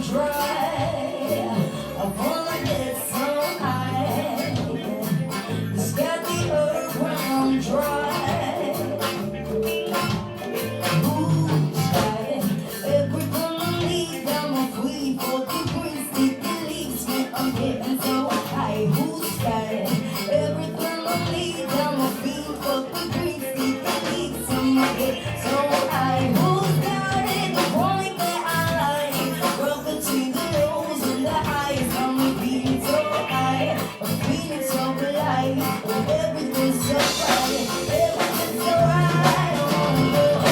dry. I wanna get so high. Just get the earth when I'm dry. Blue sky, everything I need, I'm a free for the breeze. Deep leaves when I'm getting so high. Blue sky, everything I need, I'm a free for the breeze. Deep leaves when I'm getting so high. Who's got it? The point that I like. Well, between the lows and the highs, I'm feeling so high. I'm feeling so alive. Everything's so bright. Everything's so right. I wanna go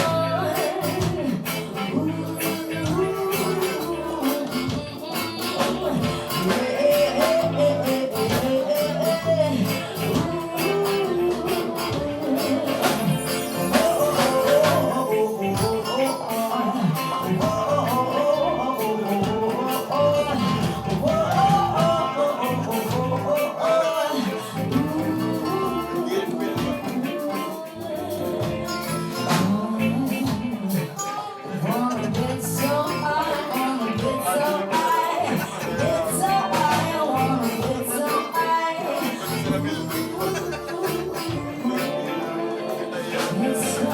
wanna get so high, wanna get so high, get so high, I wanna get so high. Get so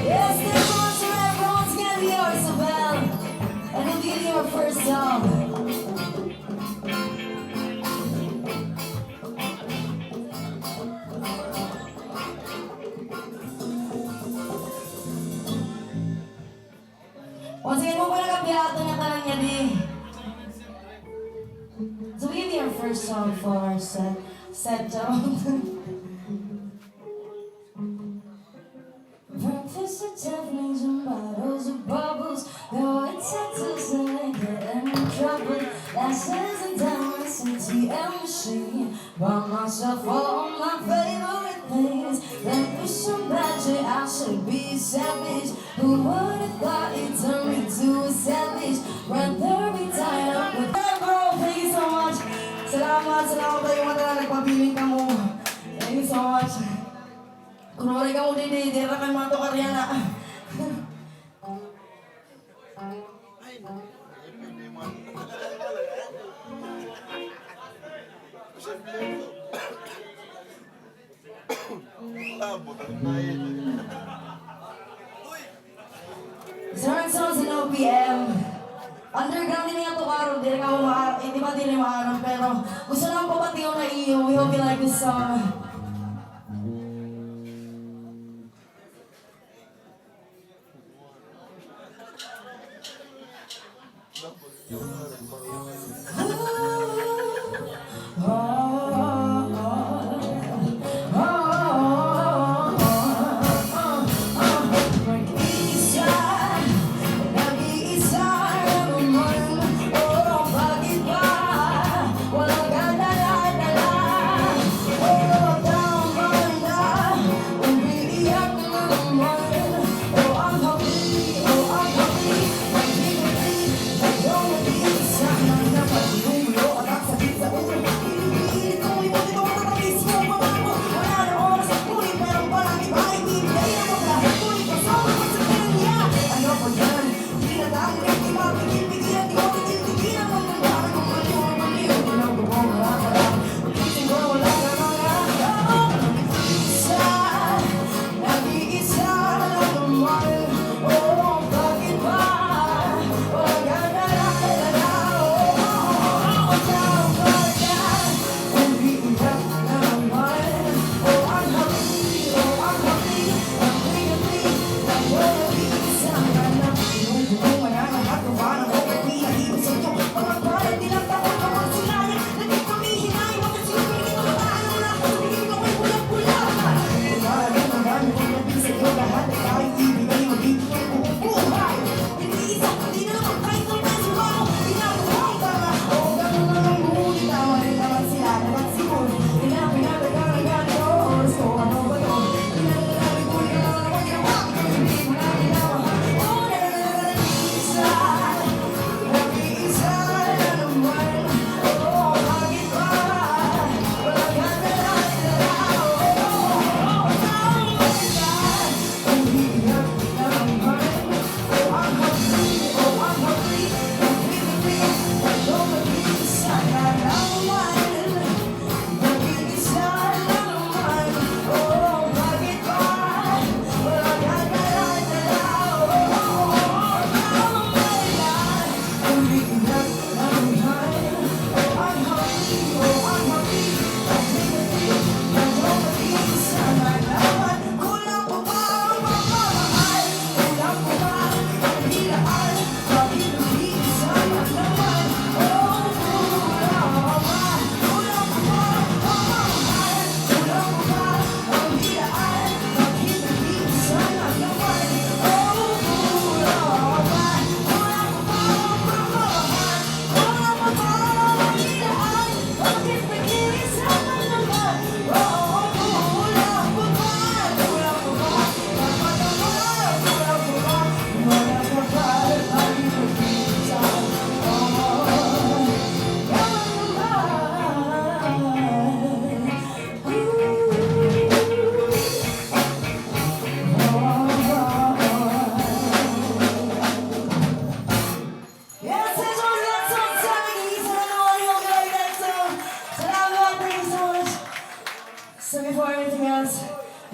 yes, this one's for everyone's gonna be yours, Isabel. And it'll be your first song. Once again, mo pala kapiyato niya tanan niya di. So we have your first song for our set down. Breakfast at Tiffany's and bottles of bubbles. Though it's tattoos and I get in trouble. Lashes and diamonds and TM machine. Buy myself all my favorite things. Then with some magic, I should be savage. Who would have thought it turned me to a savage? Rather be tied up with bro, thank you so much. Salamat kayo mga nagpabiling ka mo. Thank you so much. Kung wala ka mo din, dira kay mga tokaryana. Certain songs in OPM. Underground din niya to karo, di ka umaarap, di ba din umaarap, pero gusto lang po pati yung na iyo. We hope you like this song.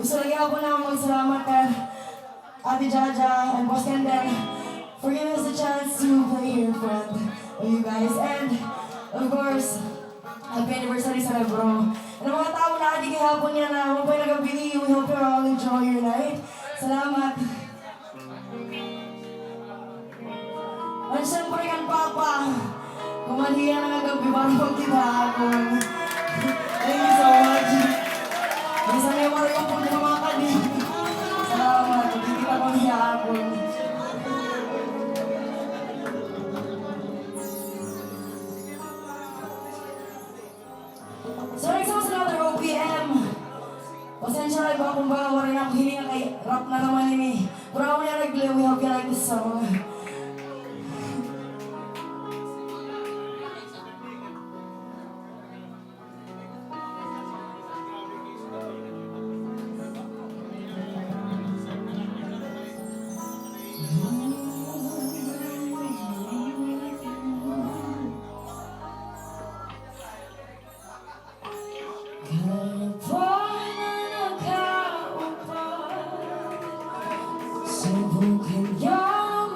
Gusto lagi ako na magsalamat kay Ate Jaja and Boss Kendall for giving us the chance to play here in front of you guys. And, of course, happy anniversary sa bro. And ang mga tao na ating hapon niya na huwag kayo nagabili, we hope you all enjoy your night. Salamat. At syempre kan Papa, kumalihan na nga gabi para magkita ako. Thank you so much. Isa na yung mga po na mga kanil. Salamat, magkikita ko niya ako. So next was another OPM. Pasensya na ba kung baka warin ako hininga kay rap na naman ini. Pero ako na nag-live, we hope you like this song. Subukan yang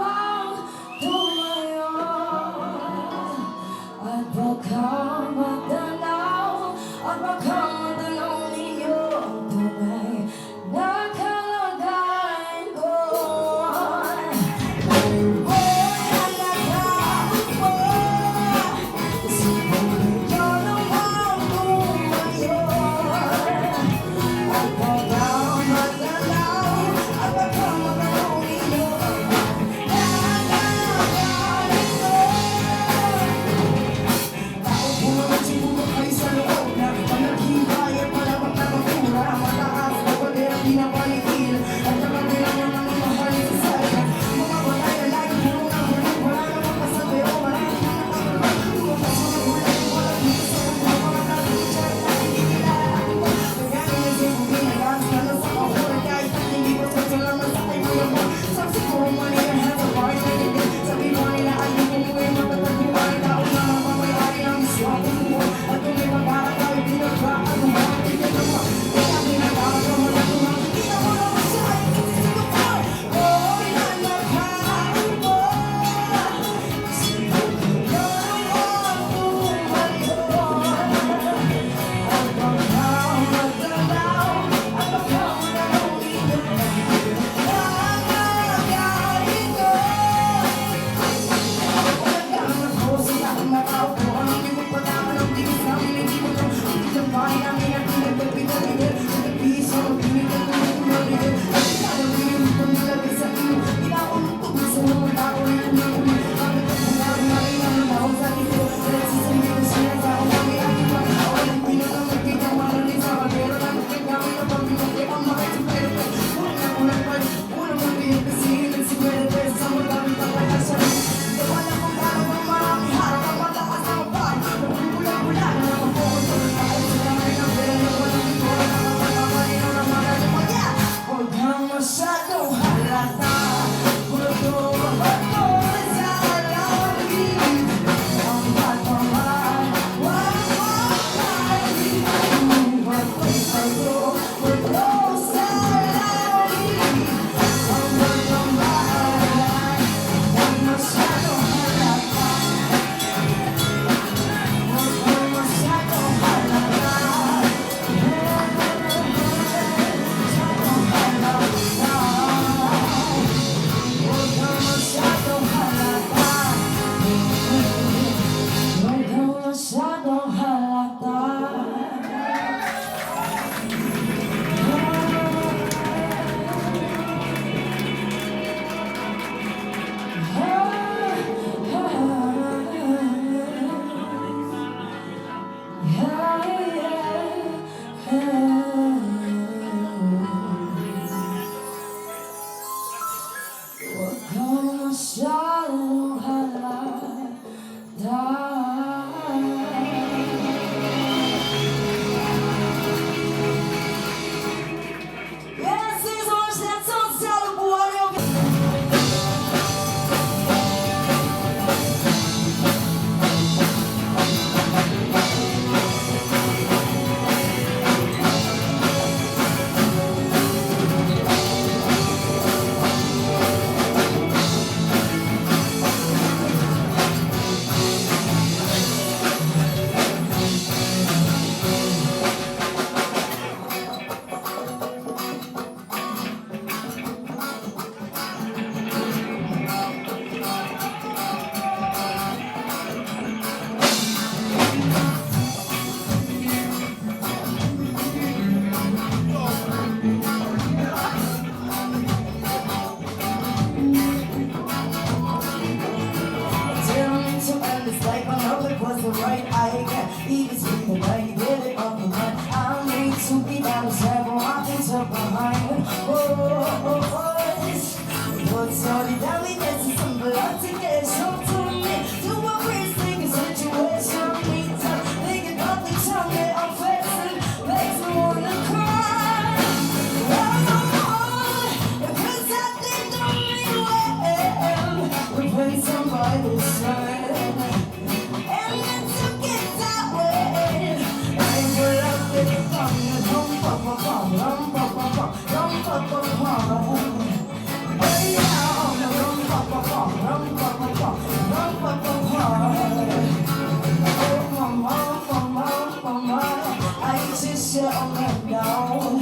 shut me down.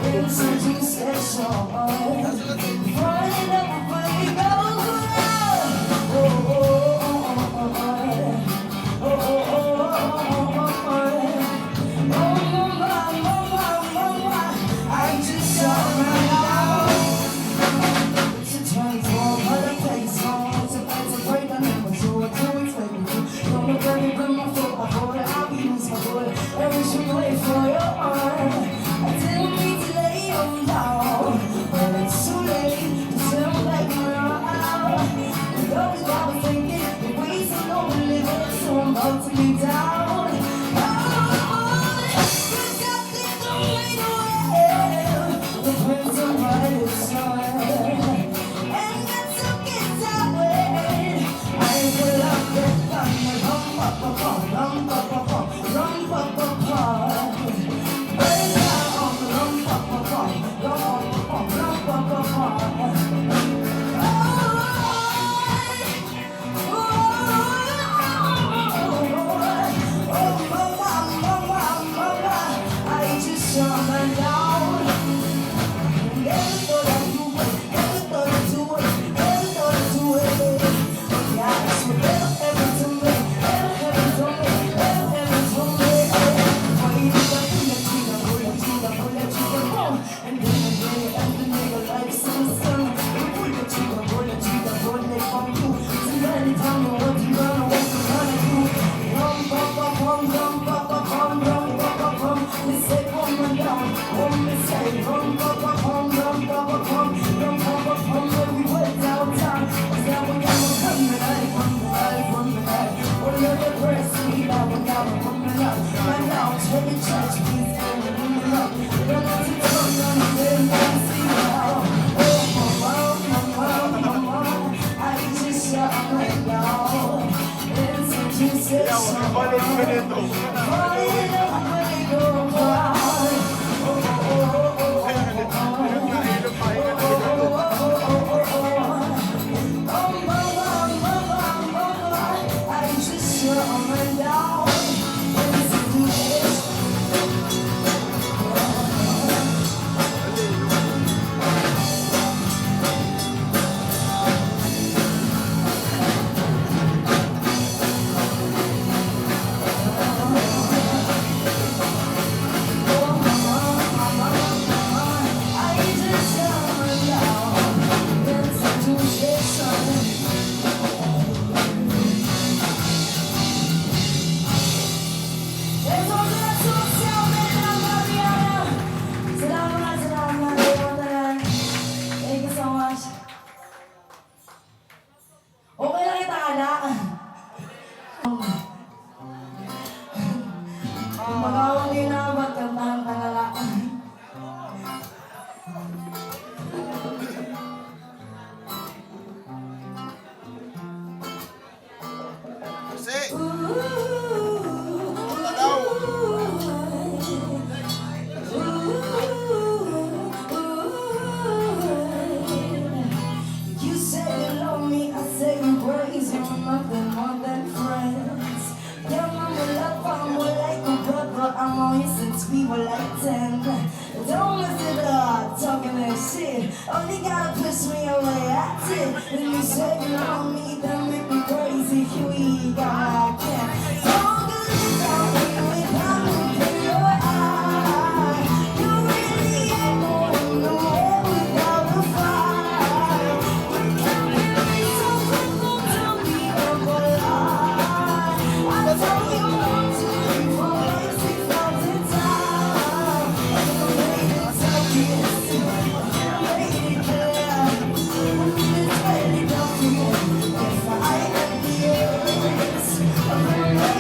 It's a two-session. Running up the way goes oh, oh, oh, oh, oh, I just shut me down. It's a 24-hour place. It's a break. I never saw it. Don't look at me, put my foot before it. I'll be losing my foot. Every should play for your arm. I didn't mean to lay you down, but it's too late to tell like you're out. And all the time I'm thinking, the ways I know we live it, so I'm about to be down. Oh, you got this don't make no way. The prince of my son, and that's so get that way. I will love that thunder, rum pa pa pa, rum pa pa pa, rum pa pa pa. Burn down, rum pa pa pa, rum pa pa, rum pa pa pa. I just shut my down. Never thought I'd do it, never thought I'd do it, never thought I'd do it. Yeah, I swear never ever to me, never ever to me, never ever to me. Why you think I'm pull a trigger, boom, and then the nigga like some sun. You pull a trigger, boy, they from you. So many tell me what you gonna do. Rum pa pa pum, rum pa pa pum, rum pa pa pum. They say woman down, woman say rum pa pa pum, rum pa pa pum, rum pa pa pum. Everywhere downtown, cause now we got one coming out, one minute. Well, let the press me now, we got one coming out. Right now, tell the church, please go and bring it up. Don't let it come down, then I see now. Oh, mama, I just shut my down. It's a two-session. Okay lang kita ala. Magawang din na ba't kantahan talala. You say you love me, I say you crazy, we're nothing more than friends. Yeah, mama love, I'm more like a brother, I'm on you since we were like 10. Don't mess it up, talking that shit, only gotta push me away, that's it. When you say you love me, that make me crazy, here we got my cat. So good without me, without look in your eye. You really ain't going nowhere without a fight. You can't be so quick, don't tell me I'm gonna lie. I tell you 1, 2, 3, 4, 5, 6,000 times. I'm ready to tell you this, I'm ready to clear. When this ready, don't forget, yes, I am the earth.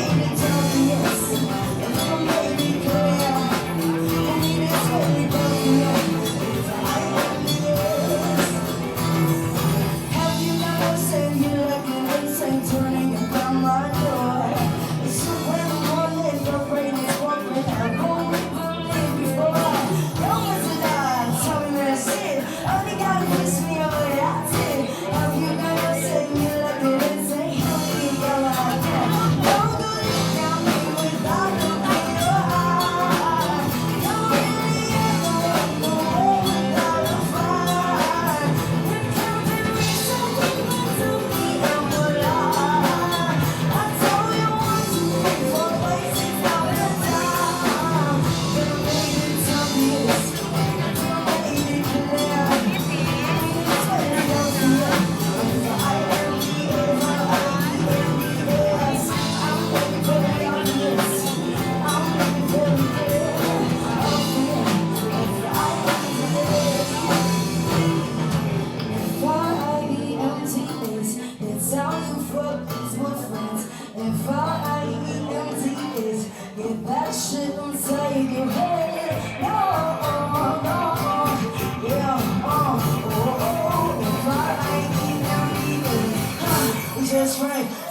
train.